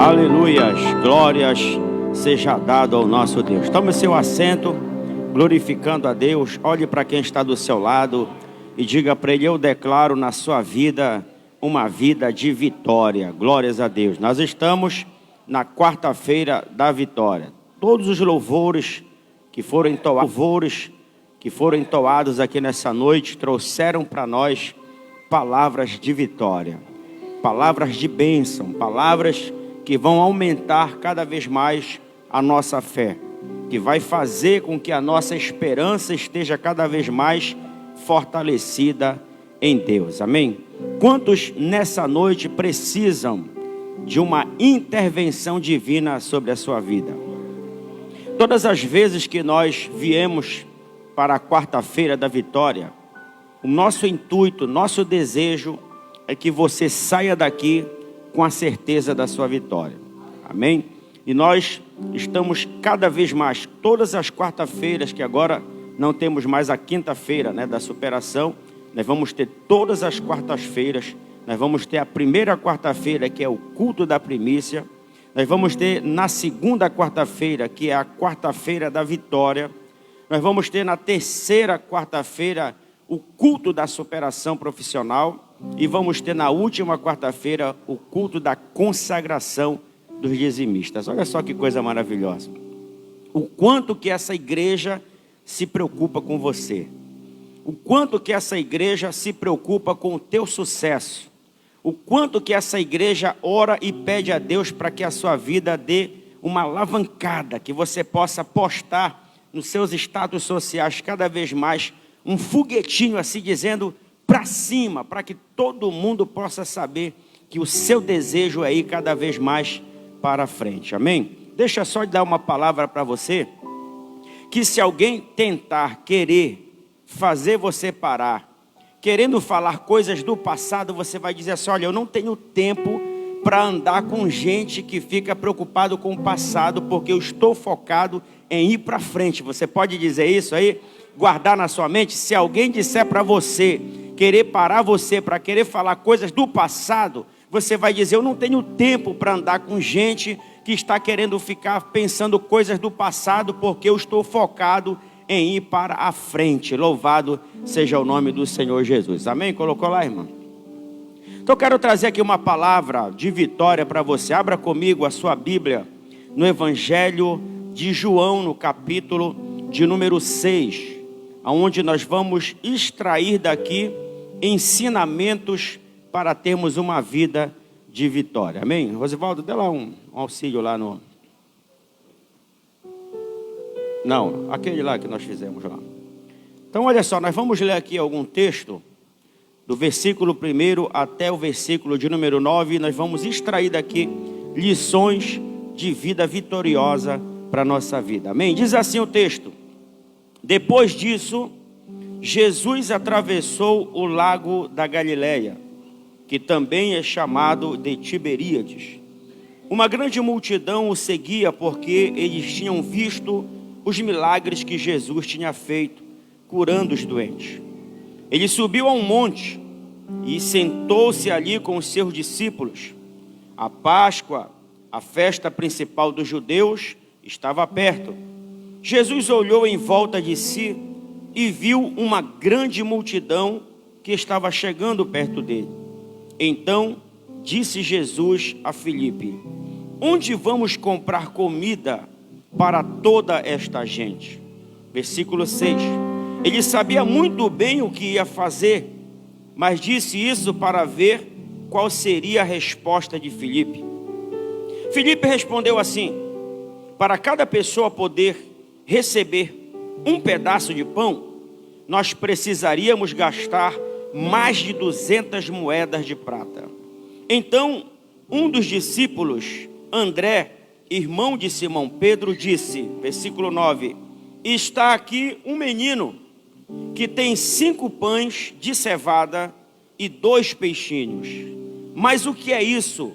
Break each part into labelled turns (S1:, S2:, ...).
S1: Aleluias, glórias seja dado ao nosso Deus. Tome seu assento, glorificando a Deus. Olhe para quem está do seu lado e diga para ele: eu declaro na sua vida uma vida de vitória. Glórias a Deus. Nós estamos na quarta-feira da vitória. Todos os louvores que foram entoados aqui nessa noite trouxeram para nós palavras de vitória, palavras de bênção, palavras que vão aumentar cada vez mais a nossa fé, que vai fazer com que a nossa esperança esteja cada vez mais fortalecida em Deus. Amém? Quantos nessa noite precisam de uma intervenção divina sobre a sua vida? Todas as vezes que nós viemos para a quarta-feira da vitória, o nosso intuito, nosso desejo é que você saia daqui com a certeza da sua vitória. Amém? E nós estamos cada vez mais, todas as quarta-feiras, que agora não temos mais a quinta-feira, da superação, nós vamos ter todas as quartas-feiras. Nós vamos ter a primeira quarta-feira, que é o culto da primícia. Nós vamos ter na segunda quarta-feira, que é a quarta-feira da vitória. Nós vamos ter na terceira quarta-feira o culto da superação profissional. E vamos ter na última quarta-feira o culto da consagração dos dizimistas. Olha só que coisa maravilhosa. O quanto que essa igreja se preocupa com você. O quanto que essa igreja se preocupa com o teu sucesso. O quanto que essa igreja ora e pede a Deus para que a sua vida dê uma alavancada, que você possa postar nos seus status sociais cada vez mais um foguetinho assim dizendo para cima, para que todo mundo possa saber que o seu desejo é ir cada vez mais para frente. Amém? Deixa só dar uma palavra para você, que se alguém tentar querer fazer você parar, querendo falar coisas do passado, você vai dizer assim: olha, eu não tenho tempo para andar com gente que fica preocupado com o passado, porque eu estou focado em ir para frente. Você pode dizer isso aí? Guardar na sua mente? Se alguém disser para você, querer parar você para querer falar coisas do passado, você vai dizer: eu não tenho tempo para andar com gente que está querendo ficar pensando coisas do passado, porque eu estou focado em ir para a frente. Louvado seja o nome do Senhor Jesus. Amém? Colocou lá, irmão? Então eu quero trazer aqui uma palavra de vitória para você. Abra comigo a sua Bíblia no Evangelho de João, no capítulo de número 6, onde nós vamos extrair daqui ensinamentos para termos uma vida de vitória. Amém? Rosivaldo, dê lá um auxílio lá no... Não, aquele lá que nós fizemos lá. Então olha só, nós vamos ler aqui algum texto, do versículo 1 até o versículo de número 9, e nós vamos extrair daqui lições de vida vitoriosa para a nossa vida. Amém? Diz assim o texto: depois disso, Jesus atravessou o lago da Galileia, que também é chamado de Tiberíades. Uma grande multidão o seguia porque eles tinham visto os milagres que Jesus tinha feito, curando os doentes. Ele subiu a um monte e sentou-se ali com os seus discípulos. A Páscoa, a festa principal dos judeus, estava perto. Jesus olhou em volta de si e viu uma grande multidão que estava chegando perto dele. Então disse Jesus a Filipe: onde vamos comprar comida para toda esta gente? Versículo 6. Ele sabia muito bem o que ia fazer, mas disse isso para ver qual seria a resposta de Filipe. Filipe respondeu assim: para cada pessoa poder receber um pedaço de pão, nós precisaríamos gastar mais de 200 moedas de prata. Então, um dos discípulos, André, irmão de Simão Pedro, disse, versículo 9: está aqui um menino que tem 5 pães de cevada e 2 peixinhos. Mas o que é isso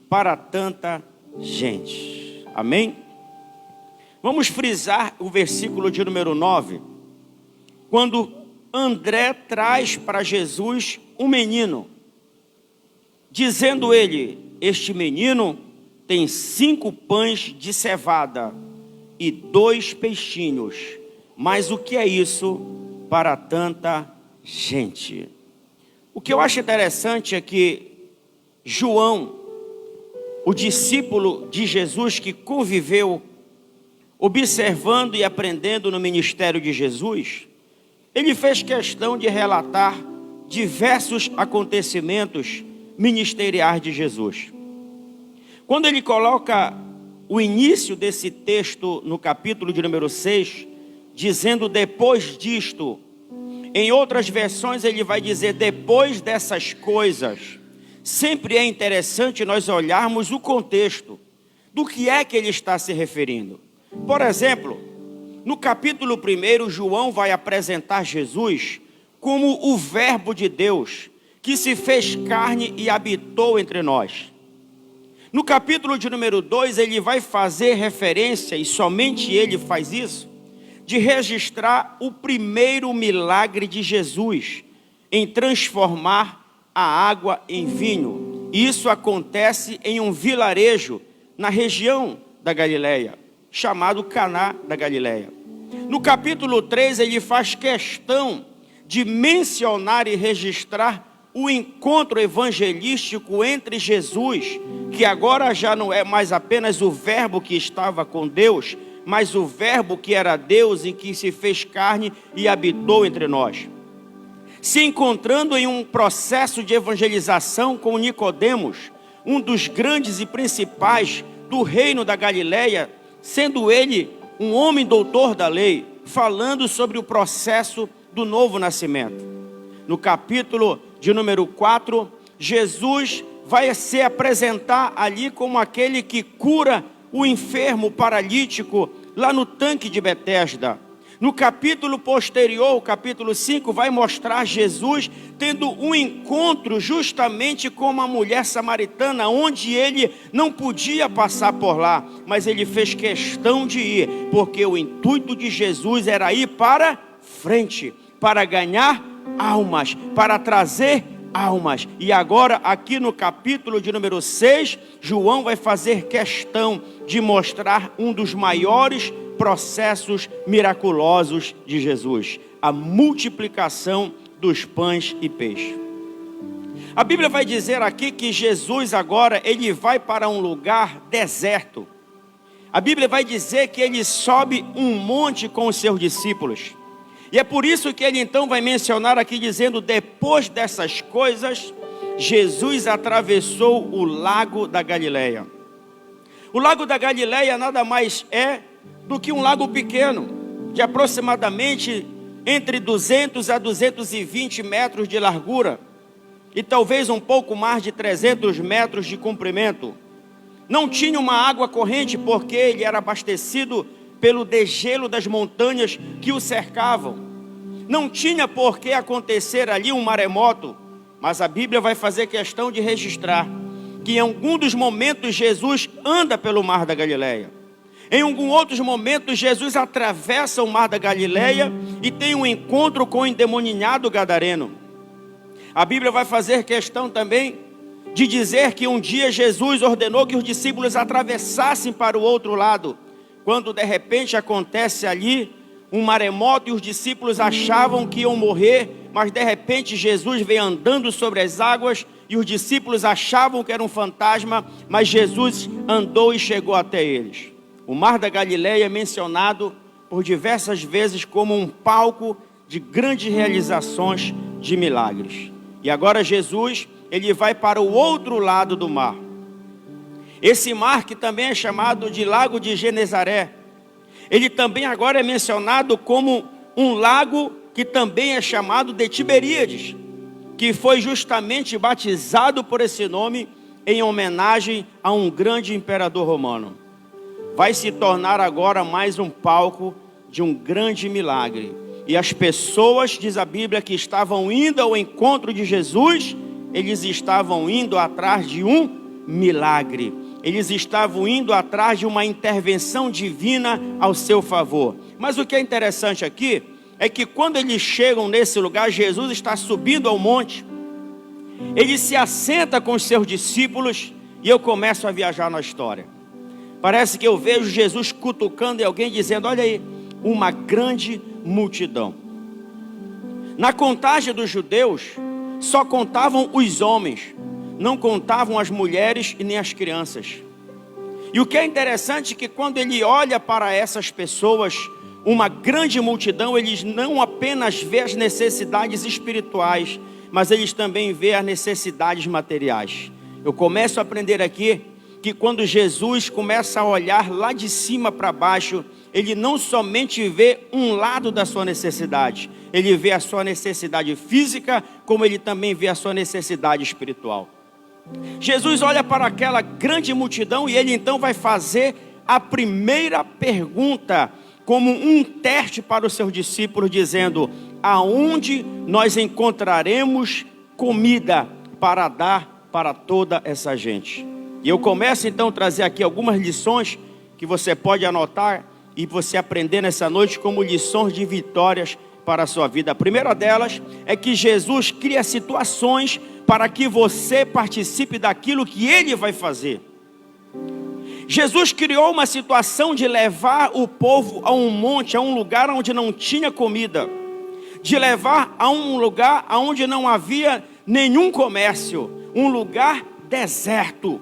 S1: para tanta gente? Amém? Vamos frisar o versículo de número 9, quando André traz para Jesus um menino, dizendo ele: este menino tem 5 pães de cevada e 2 peixinhos. Mas o que é isso para tanta gente? O que eu acho interessante é que João, o discípulo de Jesus que conviveu, observando e aprendendo no ministério de Jesus, ele fez questão de relatar diversos acontecimentos ministeriais de Jesus. Quando ele coloca o início desse texto no capítulo de número 6, dizendo depois disto, em outras versões ele vai dizer depois dessas coisas. Sempre é interessante nós olharmos o contexto do que é que ele está se referindo. Por exemplo, no capítulo 1, João vai apresentar Jesus como o Verbo de Deus, que se fez carne e habitou entre nós. No capítulo de número 2, ele vai fazer referência, e somente ele faz isso, de registrar o primeiro milagre de Jesus, em transformar a água em vinho. Isso acontece em um vilarejo, na região da Galileia, chamado Caná da Galileia. No capítulo 3, ele faz questão de mencionar e registrar o encontro evangelístico entre Jesus, que agora já não é mais apenas o verbo que estava com Deus, mas o verbo que era Deus e que se fez carne e habitou entre nós. Se encontrando em um processo de evangelização com Nicodemos, um dos grandes e principais do reino da Galileia, sendo ele um homem doutor da lei, falando sobre o processo do novo nascimento. No capítulo de número 4, Jesus vai se apresentar ali como aquele que cura o enfermo paralítico lá no tanque de Betesda. No capítulo posterior, o capítulo 5, vai mostrar Jesus tendo um encontro justamente com uma mulher samaritana, onde ele não podia passar por lá, mas ele fez questão de ir, porque o intuito de Jesus era ir para frente, para ganhar almas, para trazer almas. E agora aqui no capítulo de número 6, João vai fazer questão de mostrar um dos maiores processos miraculosos de Jesus, a multiplicação dos pães e peixes. A Bíblia vai dizer aqui que Jesus agora ele vai para um lugar deserto. A Bíblia vai dizer que ele sobe um monte com os seus discípulos. E é por isso que ele então vai mencionar aqui dizendo, depois dessas coisas, Jesus atravessou o lago da Galileia. O lago da Galileia nada mais é do que um lago pequeno, de aproximadamente entre 200 a 220 metros de largura, e talvez um pouco mais de 300 metros de comprimento. Não tinha uma água corrente, porque ele era abastecido pelo degelo das montanhas que o cercavam. Não tinha por que acontecer ali um maremoto, mas a Bíblia vai fazer questão de registrar que em algum dos momentos Jesus anda pelo mar da Galileia. Em alguns outros momentos Jesus atravessa o mar da Galileia e tem um encontro com o endemoniado gadareno. A Bíblia vai fazer questão também de dizer que um dia Jesus ordenou que os discípulos atravessassem para o outro lado, quando de repente acontece ali um maremoto e os discípulos achavam que iam morrer, mas de repente Jesus vem andando sobre as águas e os discípulos achavam que era um fantasma, mas Jesus andou e chegou até eles. O mar da Galileia é mencionado por diversas vezes como um palco de grandes realizações de milagres. E agora Jesus, ele vai para o outro lado do mar. Esse mar que também é chamado de Lago de Genezaré, ele também agora é mencionado como um lago que também é chamado de Tiberíades, que foi justamente batizado por esse nome em homenagem a um grande imperador romano. Vai se tornar agora mais um palco de um grande milagre. E as pessoas, diz a Bíblia, que estavam indo ao encontro de Jesus, eles estavam indo atrás de um milagre. Eles estavam indo atrás de uma intervenção divina ao seu favor. Mas o que é interessante aqui é que quando eles chegam nesse lugar, Jesus está subindo ao monte. Ele se assenta com os seus discípulos E eu começo a viajar na história. Parece que eu vejo Jesus cutucando e alguém dizendo: olha aí, uma grande multidão. Na contagem dos judeus, só contavam os homens, não contavam as mulheres e nem as crianças. E o que é interessante é que quando ele olha para essas pessoas, uma grande multidão, eles não apenas vê as necessidades espirituais, mas eles também vê as necessidades materiais. Eu começo a aprender aqui que quando Jesus começa a olhar lá de cima para baixo, ele não somente vê um lado da sua necessidade, ele vê a sua necessidade física, como ele também vê a sua necessidade espiritual. Jesus olha para aquela grande multidão e ele então vai fazer a primeira pergunta, como um teste para os seus discípulos, dizendo: aonde nós encontraremos comida para dar para toda essa gente? E eu começo então a trazer aqui algumas lições que você pode anotar e você aprender nessa noite como lições de vitórias para a sua vida. A primeira delas é que Jesus cria situações para que você participe daquilo que Ele vai fazer. Jesus criou uma situação de levar o povo a um monte, a um lugar onde não tinha comida, de levar a um lugar onde não havia nenhum comércio, um lugar deserto.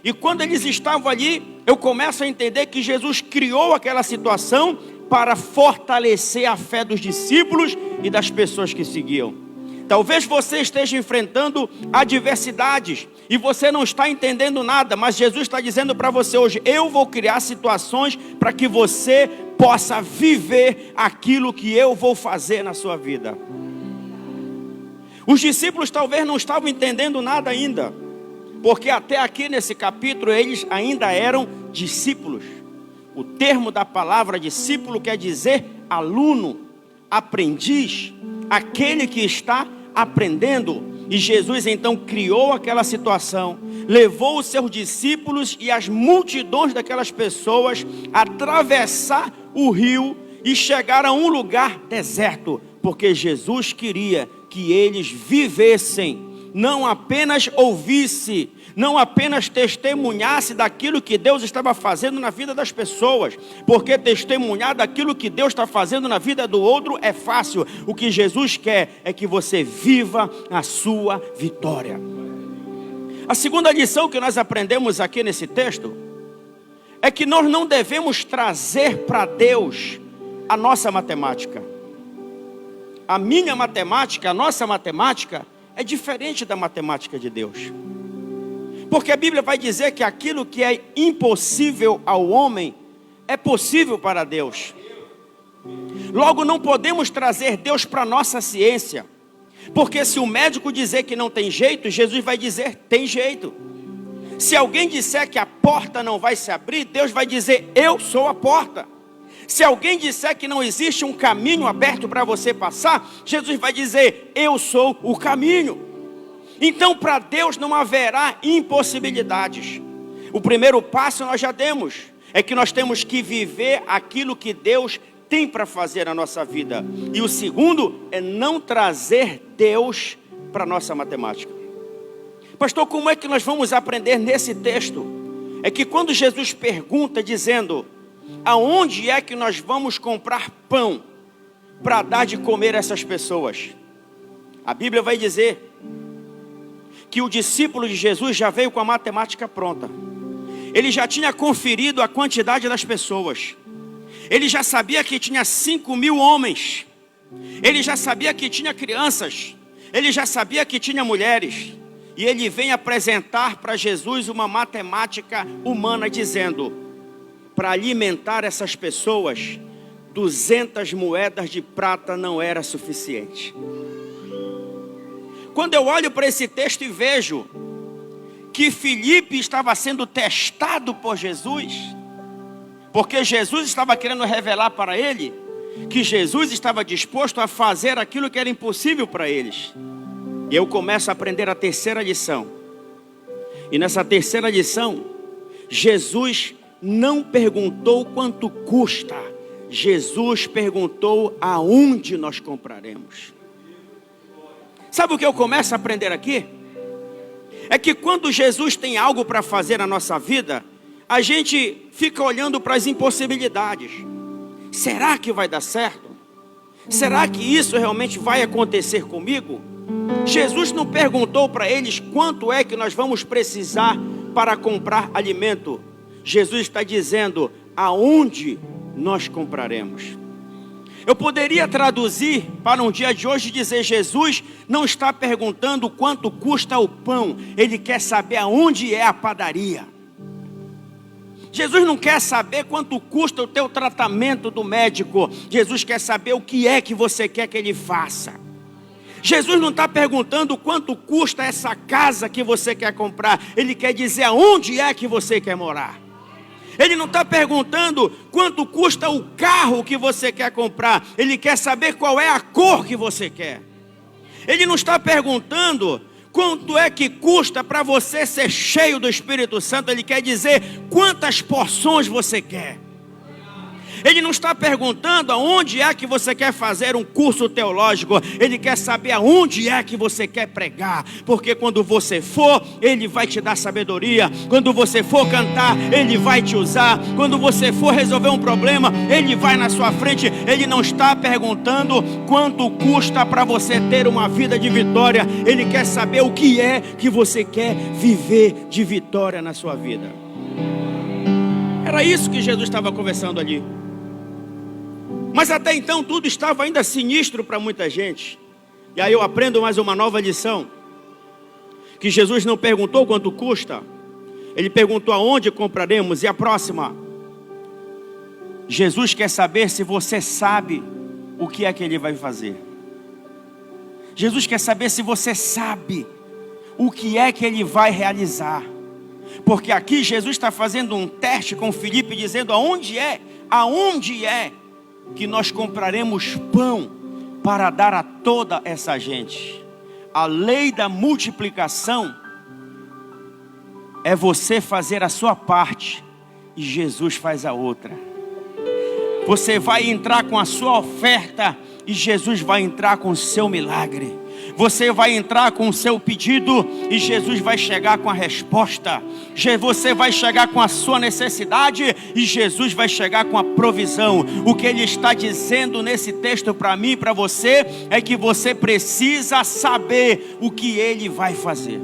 S1: E quando eles estavam ali, eu começo a entender que Jesus criou aquela situação para fortalecer a fé dos discípulos e das pessoas que seguiam. Talvez você esteja enfrentando adversidades e você não está entendendo nada, mas Jesus está dizendo para você hoje: eu vou criar situações para que você possa viver aquilo que eu vou fazer na sua vida. Os discípulos talvez não estavam entendendo nada ainda, porque até aqui nesse capítulo eles ainda eram discípulos. O termo da palavra discípulo quer dizer aluno, aprendiz, aquele que está aprendendo. E Jesus então criou aquela situação, levou os seus discípulos e as multidões daquelas pessoas a atravessar o rio e chegar a um lugar deserto, porque Jesus queria que eles vivessem, não apenas ouvisse, não apenas testemunhasse daquilo que Deus estava fazendo na vida das pessoas, porque testemunhar daquilo que Deus está fazendo na vida do outro é fácil. O que Jesus quer é que você viva a sua vitória. A segunda lição que nós aprendemos aqui nesse texto é que nós não devemos trazer para Deus a nossa matemática. A minha matemática, a nossa matemática é diferente da matemática de Deus. Porque a Bíblia vai dizer que aquilo que é impossível ao homem é possível para Deus. Logo, não podemos trazer Deus para a nossa ciência. Porque se o médico dizer que não tem jeito, Jesus vai dizer: tem jeito. Se alguém disser que a porta não vai se abrir, Deus vai dizer: eu sou a porta. Se alguém disser que não existe um caminho aberto para você passar, Jesus vai dizer: eu sou o caminho. Então para Deus não haverá impossibilidades. O primeiro passo nós já demos, é que nós temos que viver aquilo que Deus tem para fazer na nossa vida. E o segundo é não trazer Deus para a nossa matemática. Pastor, como é que nós vamos aprender nesse texto? É que quando Jesus pergunta dizendo: aonde é que nós vamos comprar pão para dar de comer a essas pessoas? A Bíblia vai dizer que o discípulo de Jesus já veio com a matemática pronta. Ele já tinha conferido a quantidade das pessoas. Ele já sabia que tinha 5.000 homens. Ele já sabia que tinha crianças. Ele já sabia que tinha mulheres. E ele vem apresentar para Jesus uma matemática humana, dizendo: para alimentar essas pessoas, 200 moedas de prata não era suficiente. Quando eu olho para esse texto e vejo que Filipe estava sendo testado por Jesus, porque Jesus estava querendo revelar para ele que Jesus estava disposto a fazer aquilo que era impossível para eles. E eu começo a aprender a terceira lição. E nessa terceira lição, Jesus não perguntou quanto custa. Jesus perguntou aonde nós compraremos. Sabe o que eu começo a aprender aqui? é que quando Jesus tem algo para fazer na nossa vida, a gente fica olhando para as impossibilidades. Será que vai dar certo? Será que isso realmente vai acontecer comigo? Jesus não perguntou para eles quanto é que nós vamos precisar para comprar alimento. Jesus está dizendo aonde nós compraremos. Eu poderia traduzir para um dia de hoje e dizer: Jesus não está perguntando quanto custa o pão, Ele quer saber aonde é a padaria. Jesus não quer saber quanto custa o teu tratamento do médico. Jesus quer saber o que é que você quer que Ele faça. Jesus não está perguntando quanto custa essa casa que você quer comprar. Ele quer dizer aonde é que você quer morar. Ele não está perguntando quanto custa o carro que você quer comprar. Ele quer saber qual é a cor que você quer. Ele não está perguntando quanto é que custa para você ser cheio do Espírito Santo. Ele quer dizer quantas porções você quer. Ele não está perguntando aonde é que você quer fazer um curso teológico. Ele quer saber aonde é que você quer pregar. Porque quando você for, Ele vai te dar sabedoria. Quando você for cantar, Ele vai te usar. Quando você for resolver um problema, Ele vai na sua frente. Ele não está perguntando quanto custa para você ter uma vida de vitória. Ele quer saber o que é que você quer viver de vitória na sua vida. Era isso que Jesus estava conversando ali. Mas até então tudo estava ainda sinistro para muita gente. E aí eu aprendo mais uma nova lição. Que Jesus não perguntou quanto custa. Ele perguntou aonde compraremos. E a próxima: Jesus quer saber se você sabe o que é que Ele vai fazer. Jesus quer saber se você sabe o que é que Ele vai realizar. Porque aqui Jesus está fazendo um teste com Filipe, dizendo aonde é que nós compraremos pão para dar a toda essa gente. A lei da multiplicação é você fazer a sua parte e Jesus faz a outra. Você vai entrar com a sua oferta e Jesus vai entrar com o seu milagre. Você vai entrar com o seu pedido e Jesus vai chegar com a resposta. Você vai chegar com a sua necessidade e Jesus vai chegar com a provisão. O que Ele está dizendo nesse texto para mim e para você é que você precisa saber o que Ele vai fazer.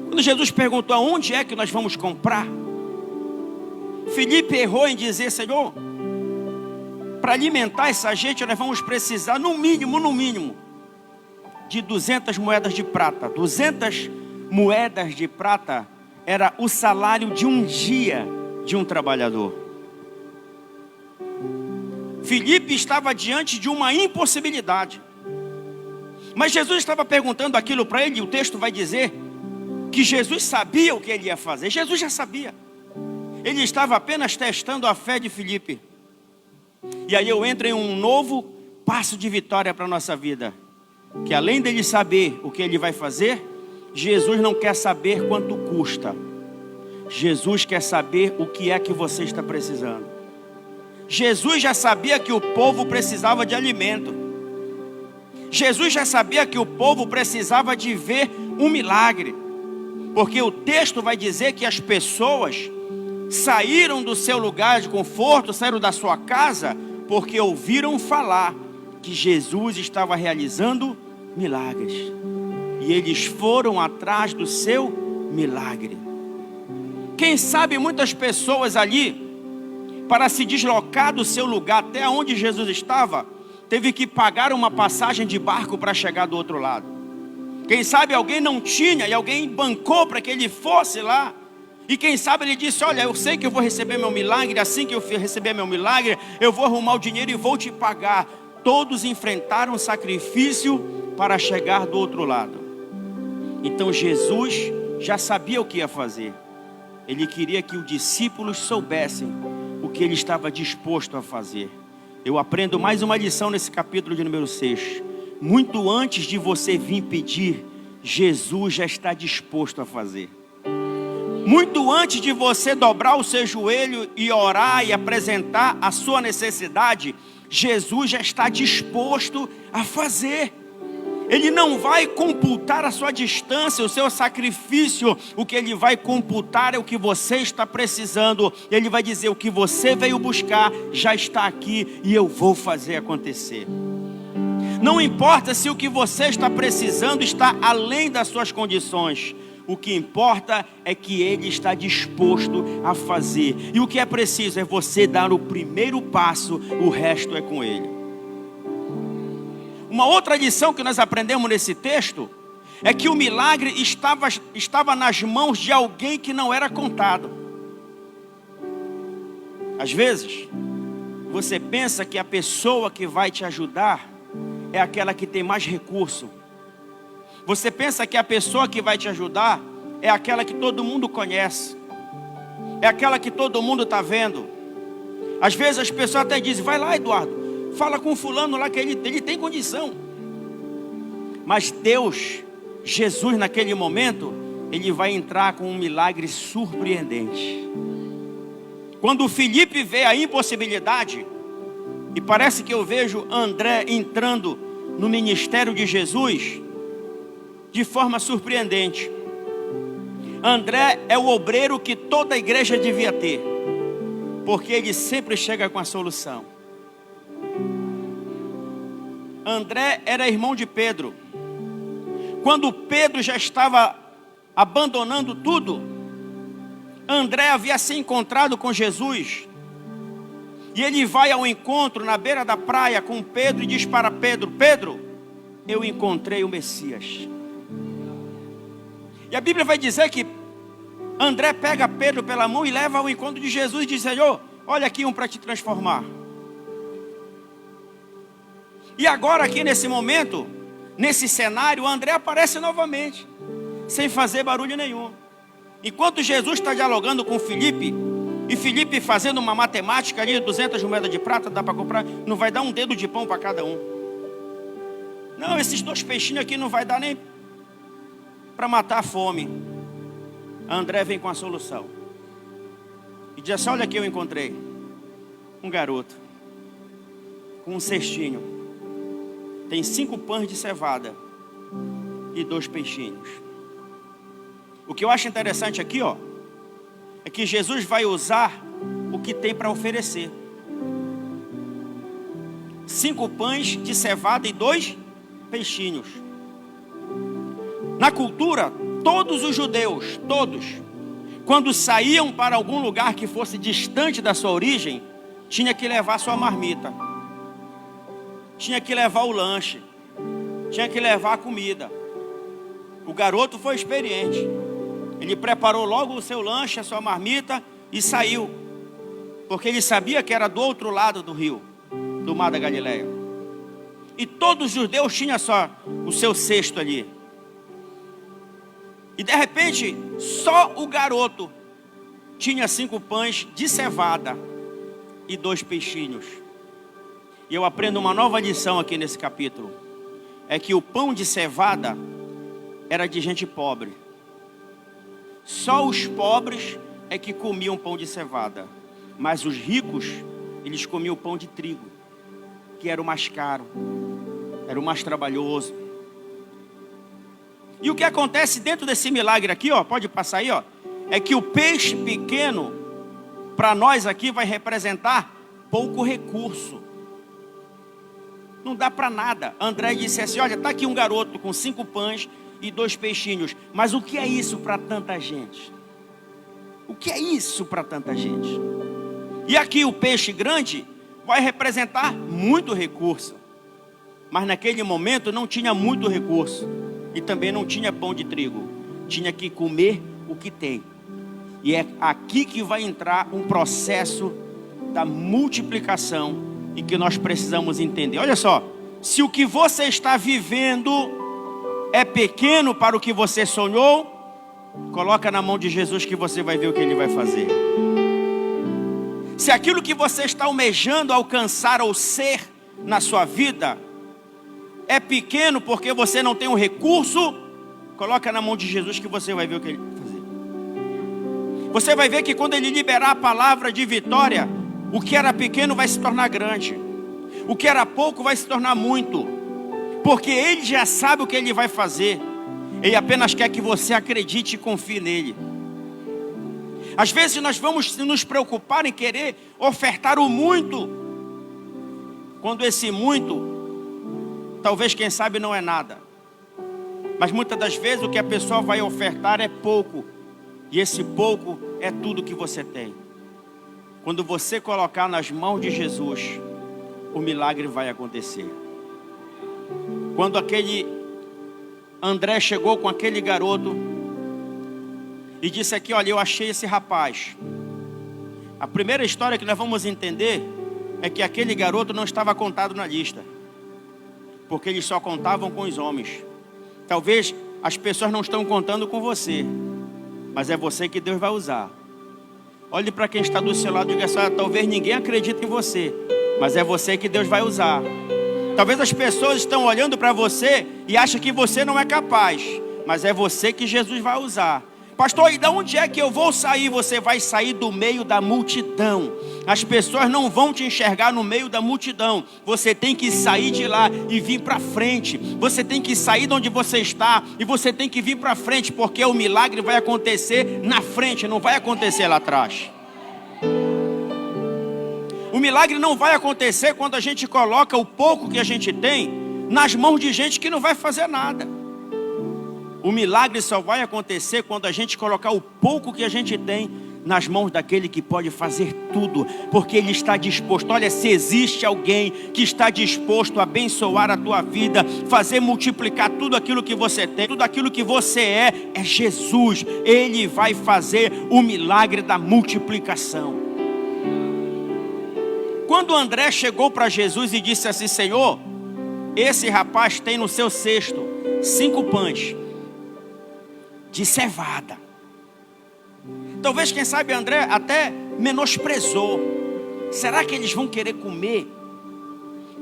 S1: Quando Jesus perguntou aonde é que nós vamos comprar, Filipe errou em dizer: Senhor, para alimentar essa gente nós vamos precisar no mínimo de 200 moedas de prata. 200 moedas de prata era o salário de um dia de um trabalhador. Filipe estava diante de uma impossibilidade. Mas Jesus estava perguntando aquilo para ele, e o texto vai dizer que Jesus sabia o que ele ia fazer. Jesus já sabia. Ele estava apenas testando a fé de Filipe. E aí eu entro em um novo passo de vitória para a nossa vida. Que além dele saber o que ele vai fazer, Jesus não quer saber quanto custa. Jesus quer saber o que é que você está precisando. Jesus já sabia que o povo precisava de alimento. Jesus já sabia que o povo precisava de ver um milagre. Porque o texto vai dizer que as pessoas saíram do seu lugar de conforto, saíram da sua casa, porque ouviram falar que Jesus estava realizando milagres. E eles foram atrás do seu milagre. Quem sabe muitas pessoas ali, para se deslocar do seu lugar até onde Jesus estava, teve que pagar uma passagem de barco para chegar do outro lado. Quem sabe alguém não tinha e alguém bancou para que ele fosse lá. E quem sabe ele disse: olha, eu sei que eu vou receber meu milagre, assim que eu receber meu milagre, eu vou arrumar o dinheiro e vou te pagar. Todos enfrentaram um sacrifício para chegar do outro lado. Então Jesus já sabia o que ia fazer. Ele queria que os discípulos soubessem o que ele estava disposto a fazer. Eu aprendo mais uma lição nesse capítulo de número 6. Muito antes de você vir pedir, Jesus já está disposto a fazer. Muito antes de você dobrar o seu joelho e orar e apresentar a sua necessidade, Jesus já está disposto a fazer. Ele não vai computar a sua distância, o seu sacrifício. O que Ele vai computar é o que você está precisando. Ele vai dizer: o que você veio buscar já está aqui e eu vou fazer acontecer. Não importa se o que você está precisando está além das suas condições. O que importa é que Ele está disposto a fazer. E o que é preciso é você dar o primeiro passo, o resto é com Ele. Uma outra lição que nós aprendemos nesse texto é que o milagre estava nas mãos de alguém que não era contado. Às vezes, você pensa que a pessoa que vai te ajudar é aquela que tem mais recurso. Você pensa que a pessoa que vai te ajudar é aquela que todo mundo conhece, é aquela que todo mundo está vendo. Às vezes as pessoas até dizem: vai lá, Eduardo, fala com fulano lá que ele tem condição. Mas Deus, Jesus naquele momento, Ele vai entrar com um milagre surpreendente. Quando Felipe vê a impossibilidade, e parece que eu vejo André entrando no ministério de Jesus de forma surpreendente. André é o obreiro que toda a igreja devia ter, porque ele sempre chega com a solução. André era irmão de Pedro. Quando Pedro já estava abandonando tudo, André havia se encontrado com Jesus. E ele vai ao encontro na beira da praia com Pedro e diz para Pedro: Pedro, eu encontrei o Messias. E a Bíblia vai dizer que André pega Pedro pela mão e leva ao encontro de Jesus e diz: Senhor, olha aqui um para te transformar. E agora aqui nesse momento, nesse cenário, André aparece novamente, sem fazer barulho nenhum. Enquanto Jesus está dialogando com Felipe, e Felipe fazendo uma matemática ali, 200 moedas de prata, dá para comprar, não vai dar um dedo de pão para cada um. Não, esses 2 peixinhos aqui não vai dar nem para matar a fome. André vem com a solução. E diz assim: olha aqui, eu encontrei um garoto com um cestinho. Tem 5 pães de cevada e 2 peixinhos. O que eu acho interessante aqui, é que Jesus vai usar o que tem para oferecer. 5 pães de cevada e 2 peixinhos. Na cultura, todos os judeus, todos, quando saíam para algum lugar que fosse distante da sua origem, tinha que levar sua marmita, tinha que levar o lanche, tinha que levar a comida. O garoto foi experiente. Ele preparou logo o seu lanche, a sua marmita e saiu, porque ele sabia que era do outro lado do rio, do mar da Galileia. E todos os judeus tinham só o seu cesto ali. E de repente, só o garoto tinha 5 pães de cevada e 2 peixinhos. E eu aprendo uma nova lição aqui nesse capítulo. É que o pão de cevada era de gente pobre. Só os pobres é que comiam pão de cevada. Mas os ricos, eles comiam pão de trigo, que era o mais caro, era o mais trabalhoso. E o que acontece dentro desse milagre aqui, pode passar aí, é que o peixe pequeno, para nós aqui, vai representar pouco recurso. Não dá para nada. André disse assim: olha, está aqui um garoto com 5 pães e 2 peixinhos. Mas o que é isso para tanta gente? O que é isso para tanta gente? E aqui o peixe grande vai representar muito recurso. Mas naquele momento não tinha muito recurso. E também não tinha pão de trigo. Tinha que comer o que tem. E é aqui que vai entrar um processo da multiplicação e que nós precisamos entender. Olha só, se o que você está vivendo é pequeno para o que você sonhou, coloca na mão de Jesus que você vai ver o que Ele vai fazer. Se aquilo que você está almejando alcançar ou ser na sua vida é pequeno porque você não tem um recurso, coloca na mão de Jesus que você vai ver o que Ele vai fazer. Você vai ver que quando Ele liberar a palavra de vitória, o que era pequeno vai se tornar grande. O que era pouco vai se tornar muito. porque Ele já sabe o que Ele vai fazer. Ele apenas quer que você acredite e confie nele. Às vezes nós vamos nos preocupar em querer ofertar o muito, quando esse muito, talvez quem sabe não é nada. Mas muitas das vezes o que a pessoa vai ofertar é pouco, e esse pouco é tudo que você tem. Quando você colocar nas mãos de Jesus, o milagre vai acontecer. Quando aquele André chegou com aquele garoto e disse aqui, olha, eu achei esse rapaz. A primeira história que nós vamos entender é que aquele garoto não estava contado na lista, porque eles só contavam com os homens. Talvez as pessoas não estão contando com você, mas é você que Deus vai usar. Olhe para quem está do seu lado e diga assim, talvez ninguém acredite em você, mas é você que Deus vai usar. Talvez as pessoas estão olhando para você e acham que você não é capaz, mas é você que Jesus vai usar. Pastor, e de onde é que eu vou sair? Você vai sair do meio da multidão. As pessoas não vão te enxergar no meio da multidão. Você tem que sair de lá e vir para frente. Você tem que sair de onde você está e você tem que vir para frente, porque o milagre vai acontecer na frente, não vai acontecer lá atrás. O milagre não vai acontecer quando a gente coloca o pouco que a gente tem nas mãos de gente que não vai fazer nada. O milagre só vai acontecer quando a gente colocar o pouco que a gente tem nas mãos daquele que pode fazer tudo, porque Ele está disposto. Olha, se existe alguém que está disposto a abençoar a tua vida, fazer multiplicar tudo aquilo que você tem, tudo aquilo que você é Jesus. Ele vai fazer o milagre da multiplicação. Quando André chegou para Jesus e disse assim, Senhor, esse rapaz tem no seu cesto 5 pães de cevada. Talvez, quem sabe, André até menosprezou. Será que eles vão querer comer?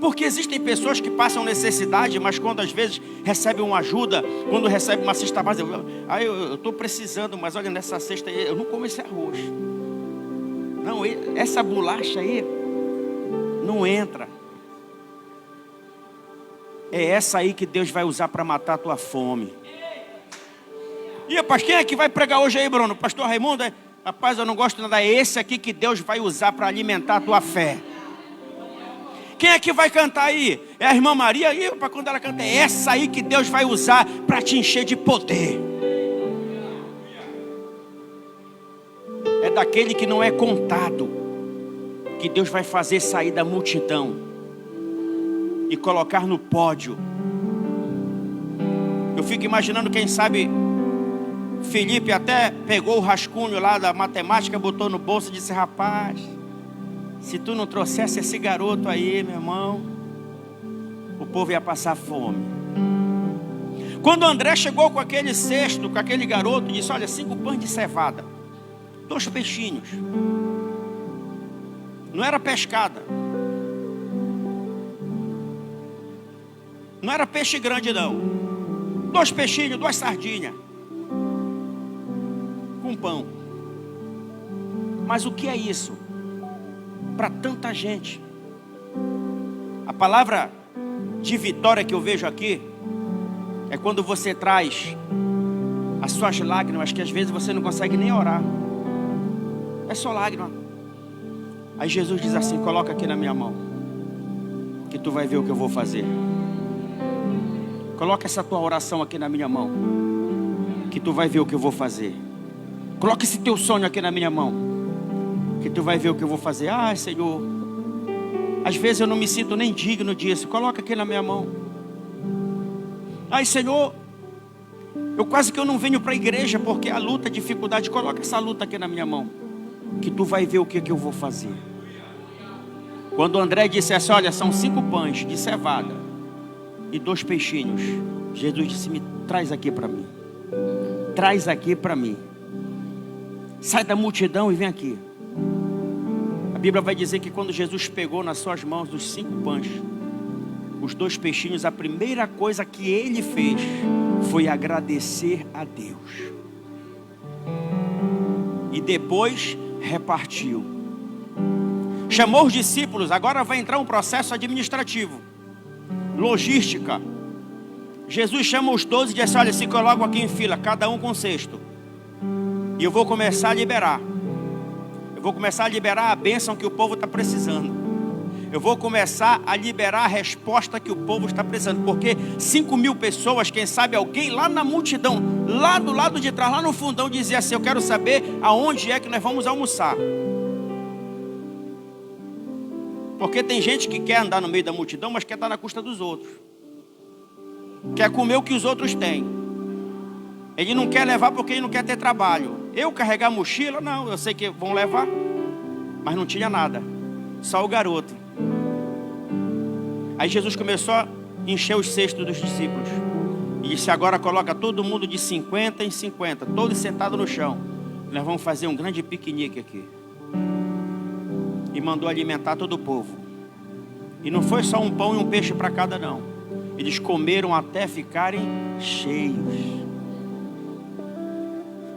S1: Porque existem pessoas que passam necessidade, mas quando às vezes recebem uma ajuda, quando recebem uma cesta básica, eu estou precisando, mas olha, nessa cesta aí, eu não como esse arroz. Não, essa bolacha aí não entra. É essa aí que Deus vai usar para matar a tua fome. E rapaz, quem é que vai pregar hoje aí, Bruno? Pastor Raimundo? Rapaz, eu não gosto de nada. É esse aqui que Deus vai usar para alimentar a tua fé. Quem é que vai cantar aí? É a irmã Maria? E para quando ela canta, é essa aí que Deus vai usar para te encher de poder. É daquele que não é contado que Deus vai fazer sair da multidão e colocar no pódio. Eu fico imaginando, quem sabe, Felipe até pegou o rascunho lá da matemática, botou no bolso e disse, rapaz, se tu não trouxesse esse garoto aí, meu irmão, o povo ia passar fome. Quando André chegou com aquele cesto, com aquele garoto, disse, olha, 5 pães de cevada, 2 peixinhos. Não era pescada. Não era peixe grande não. 2 peixinhos, 2 sardinhas. Com pão. Mas o que é isso? Para tanta gente. A palavra de vitória que eu vejo aqui é quando você traz as suas lágrimas, que às vezes você não consegue nem orar. É só lágrima. Aí Jesus diz assim, coloca aqui na minha mão, que tu vai ver o que eu vou fazer. Coloca essa tua oração aqui na minha mão, que tu vai ver o que eu vou fazer. Coloca esse teu sonho aqui na minha mão, que tu vai ver o que eu vou fazer. Ah, Senhor, às vezes eu não me sinto nem digno disso. Coloca aqui na minha mão. Ai, Senhor, eu quase que eu não venho para a igreja porque a luta, a dificuldade. Coloca essa luta aqui na minha mão, que tu vai ver o que eu vou fazer. Quando André disse assim, olha, são 5 pães de cevada e 2 peixinhos, Jesus disse, me traz aqui para mim. Traz aqui para mim. Sai da multidão e vem aqui. A Bíblia vai dizer que quando Jesus pegou nas suas mãos os 5 pães, os 2 peixinhos, a primeira coisa que ele fez foi agradecer a Deus. E depois repartiu. Chamou os discípulos. Agora vai entrar um processo administrativo, logística. Jesus chama os 12 e diz assim: olha, se colocam aqui em fila, cada um com um cesto. E eu vou começar a liberar. Eu vou começar a liberar a bênção que o povo está precisando. Eu vou começar a liberar a resposta que o povo está precisando. Porque 5.000 pessoas, quem sabe alguém lá na multidão, lá do lado de trás, lá no fundão, dizia assim: eu quero saber aonde é que nós vamos almoçar. Porque tem gente que quer andar no meio da multidão, mas quer estar na custa dos outros. Quer comer o que os outros têm. Ele não quer levar porque ele não quer ter trabalho. Eu carregar mochila, não, eu sei que vão levar. Mas não tinha nada, só o garoto. Aí Jesus começou a encher os cestos dos discípulos. E disse: agora coloca todo mundo de 50 em 50, todos sentados no chão. Nós vamos fazer um grande piquenique aqui. E mandou alimentar todo o povo. E não foi só um pão e um peixe para cada, não. Eles comeram até ficarem cheios.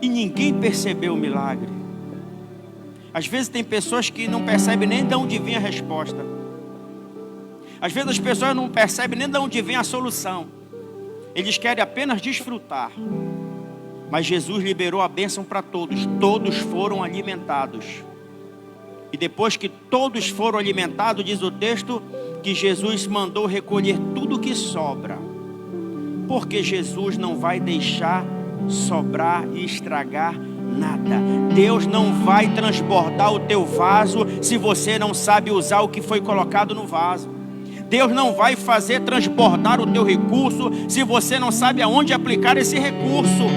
S1: E ninguém percebeu o milagre. Às vezes tem pessoas que não percebem nem de onde vem a resposta. Às vezes as pessoas não percebem nem de onde vem a solução. Eles querem apenas desfrutar. Mas Jesus liberou a bênção para todos. Todos foram alimentados. E depois que todos foram alimentados, diz o texto, que Jesus mandou recolher tudo que sobra. Porque Jesus não vai deixar sobrar e estragar nada. Deus não vai transbordar o teu vaso se você não sabe usar o que foi colocado no vaso. Deus não vai fazer transbordar o teu recurso se você não sabe aonde aplicar esse recurso.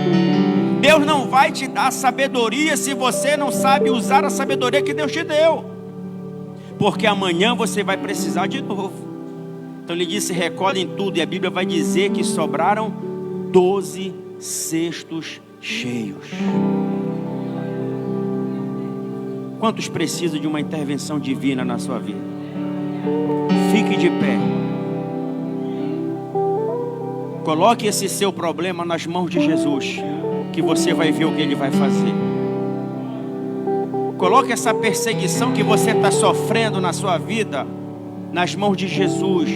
S1: Deus não vai te dar sabedoria se você não sabe usar a sabedoria que Deus te deu. Porque amanhã você vai precisar de novo. Então ele disse: recolhem tudo. E a Bíblia vai dizer que sobraram 12 cestos cheios. Quantos precisam de uma intervenção divina na sua vida? Fique de pé. Coloque esse seu problema nas mãos de Jesus, que você vai ver o que Ele vai fazer. Coloque essa perseguição que você está sofrendo na sua vida nas mãos de Jesus,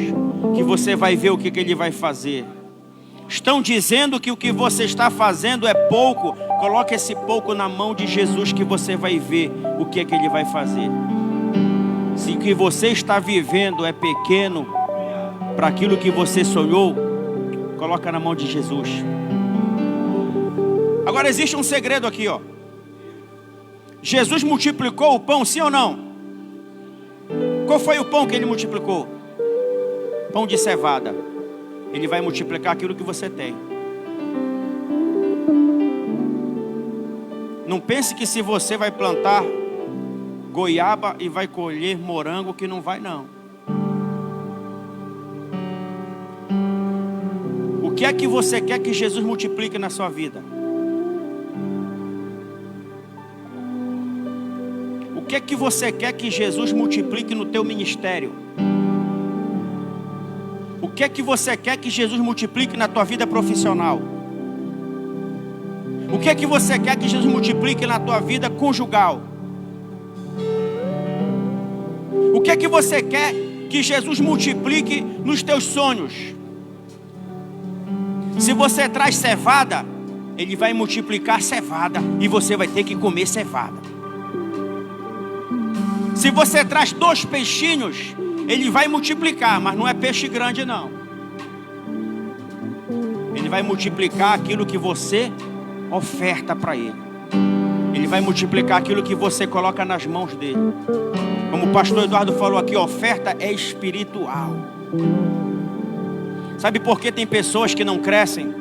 S1: que você vai ver o que Ele vai fazer. Estão dizendo que o que você está fazendo é pouco. Coloque esse pouco na mão de Jesus, que você vai ver o que Ele vai fazer. Se o que você está vivendo é pequeno para aquilo que você sonhou, coloca na mão de Jesus. Agora existe um segredo aqui, ó. Jesus multiplicou o pão, sim ou não? Qual foi o pão que Ele multiplicou? Pão de cevada. Ele vai multiplicar aquilo que você tem. Não pense que se você vai plantar goiaba e vai colher morango, que não vai, não. O que é que você quer que Jesus multiplique na sua vida? O que é que você quer que Jesus multiplique no teu ministério? O que é que você quer que Jesus multiplique na tua vida profissional? O que é que você quer que Jesus multiplique na tua vida conjugal? O que é que você quer que Jesus multiplique nos teus sonhos? Se você traz cevada, Ele vai multiplicar cevada e você vai ter que comer cevada. Se você traz 2 peixinhos, Ele vai multiplicar, mas não é peixe grande, não. Ele vai multiplicar aquilo que você oferta para Ele. Ele vai multiplicar aquilo que você coloca nas mãos dele. Como o pastor Eduardo falou aqui, oferta é espiritual. Sabe por que tem pessoas que não crescem?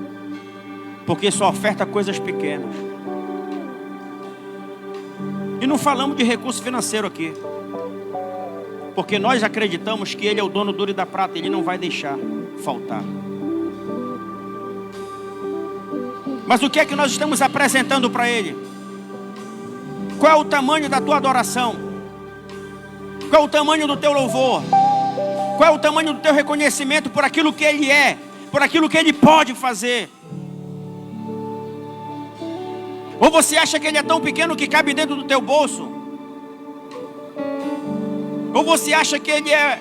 S1: Porque só oferta coisas pequenas. E não falamos de recurso financeiro aqui, porque nós acreditamos que Ele é o dono do ouro e da prata. Ele não vai deixar faltar. Mas o que é que nós estamos apresentando para Ele? Qual é o tamanho da tua adoração? Qual é o tamanho do teu louvor? Qual é o tamanho do teu reconhecimento por aquilo que Ele é, por aquilo que Ele pode fazer? Ou você acha que Ele é tão pequeno que cabe dentro do teu bolso? Ou você acha que Ele é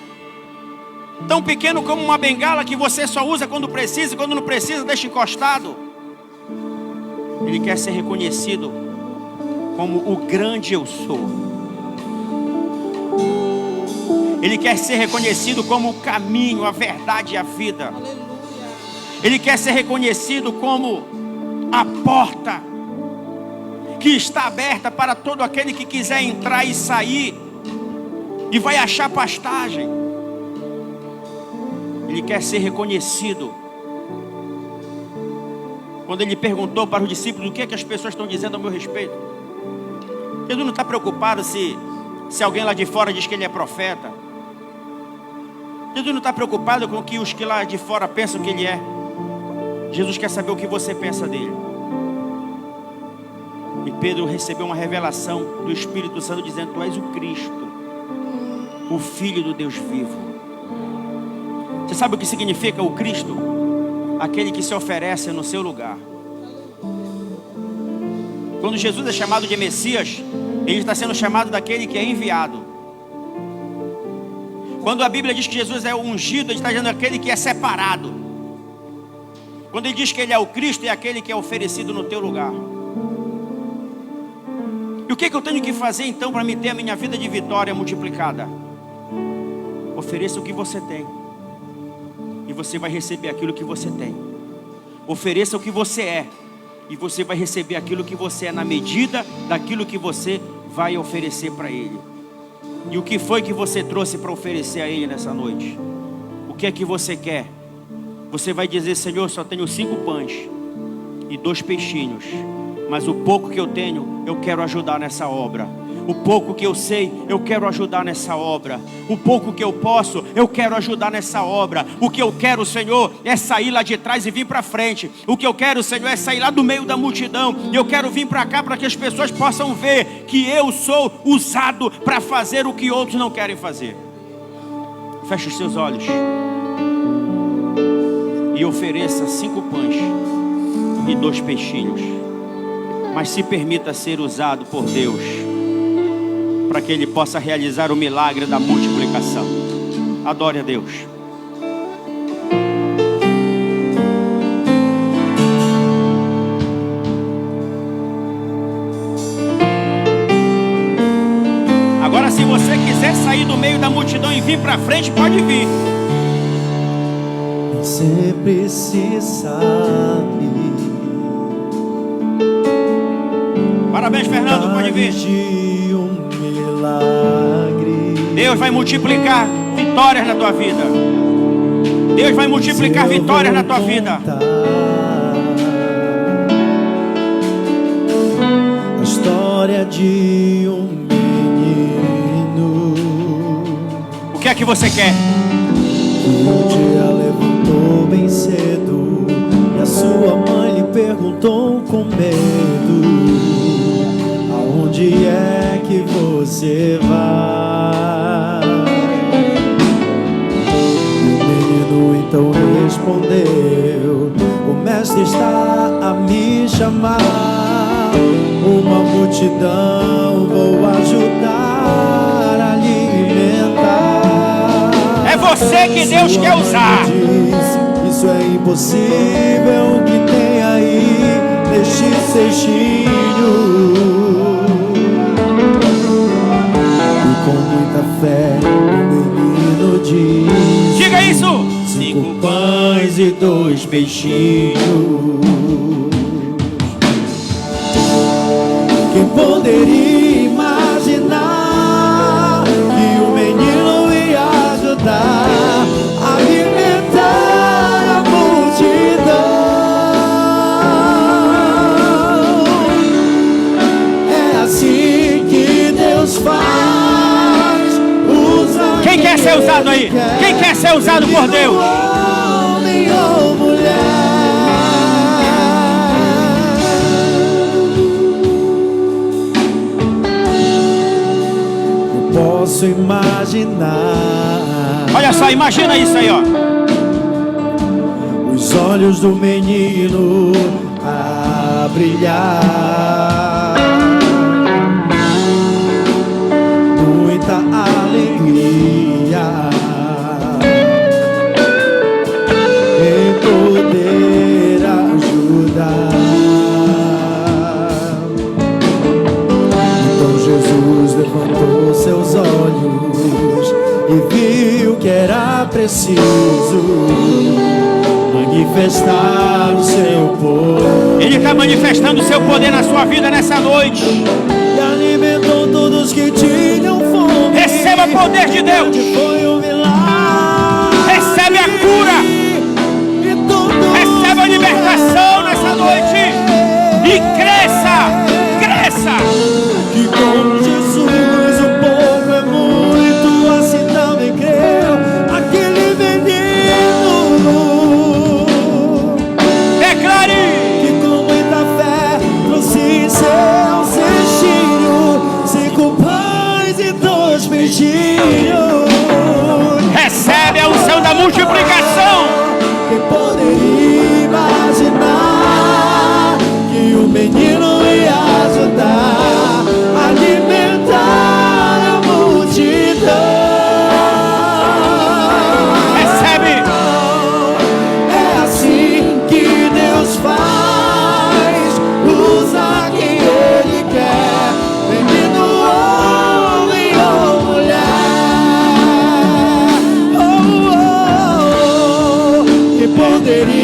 S1: tão pequeno como uma bengala que você só usa quando precisa, e quando não precisa deixa encostado. Ele quer ser reconhecido como o grande eu sou. Ele quer ser reconhecido como o caminho, a verdade e a vida. Ele quer ser reconhecido como a porta que está aberta para todo aquele que quiser entrar e sair e vai achar pastagem. Ele quer ser reconhecido. Quando ele perguntou para os discípulos o que é que as pessoas estão dizendo a meu respeito, Jesus não está preocupado se alguém lá de fora diz que ele é profeta. Jesus não está preocupado com o que os que lá de fora pensam que ele é. Jesus quer saber o que você pensa dele. E Pedro recebeu uma revelação do Espírito Santo dizendo: tu és o Cristo, o Filho do Deus vivo. Você sabe o que significa o Cristo? Aquele que se oferece no seu lugar. Quando Jesus é chamado de Messias, ele está sendo chamado daquele que é enviado. Quando a Bíblia diz que Jesus é o ungido, ele está dizendo aquele que é separado. Quando ele diz que ele é o Cristo, é aquele que é oferecido no teu lugar. E o que eu tenho que fazer então para me ter a minha vida de vitória multiplicada? Ofereça o que você tem, e você vai receber aquilo que você tem. Ofereça o que você é, e você vai receber aquilo que você é, na medida daquilo que você vai oferecer para Ele. E o que foi que você trouxe para oferecer a Ele nessa noite? O que é que você quer? Você vai dizer: Senhor, só tenho 5 pães e 2 peixinhos, mas o pouco que eu tenho, eu quero ajudar nessa obra. O pouco que eu sei, eu quero ajudar nessa obra. O pouco que eu posso, eu quero ajudar nessa obra. O que eu quero, Senhor, é sair lá de trás e vir para frente. O que eu quero, Senhor, é sair lá do meio da multidão. E eu quero vir para cá para que as pessoas possam ver que eu sou usado para fazer o que outros não querem fazer. Feche os seus olhos e ofereça 5 pães e 2 peixinhos. Mas se permita ser usado por Deus, para que Ele possa realizar o milagre da multiplicação. Adore a Deus. Agora, se você quiser sair do meio da multidão e vir para frente, pode vir.
S2: Sempre se sabe.
S1: Parabéns, Fernando, pode vir. Deus vai multiplicar vitórias na tua vida. Deus vai multiplicar vitórias na tua vida.
S2: A história de um menino.
S1: O que é que você quer?
S2: Um dia levantou bem cedo e a sua mãe lhe perguntou com medo: aonde é que você vai? O menino então respondeu: o mestre está a me chamar. Uma multidão vou ajudar a alimentar.
S1: É você que Deus quer usar.
S2: Diz, isso é impossível que tem aí neste cestinho. Com muita fé, o menino diz:
S1: diga isso!
S2: 5 pães e 2 peixinhos. Quem poderia imaginar que o menino ia ajudar a alimentar a multidão? É assim que Deus faz.
S1: Quem quer ser usado aí? Quem quer ser usado por Deus?
S2: Homem ou mulher. Eu posso imaginar.
S1: Olha só, imagina isso aí, ó.
S2: Os olhos do menino a brilhar. Muita alegria. que era preciso manifestar o seu poder.
S1: Ele está manifestando o seu poder na sua vida nessa noite.
S2: E alimentou todos que tinham fome.
S1: Receba o poder de Deus.
S2: Foi um milagre.
S1: Recebe a cura. Receba a libertação nessa noite. E cresça, cresça.
S2: Que com Jesus o pouco é muito, assim também creu aquele menino.
S1: Declare
S2: Que com muita fé trouxe em seu cestinho 5 pães e 2 peixinhos.
S1: recebe a unção da multiplicação.
S2: Quem poderia imaginar que o menino ia ajudar a alimentar a multidão?
S1: Recebe.
S2: É assim que Deus faz, usa quem Ele quer, menino, homem ou mulher. Quem poderia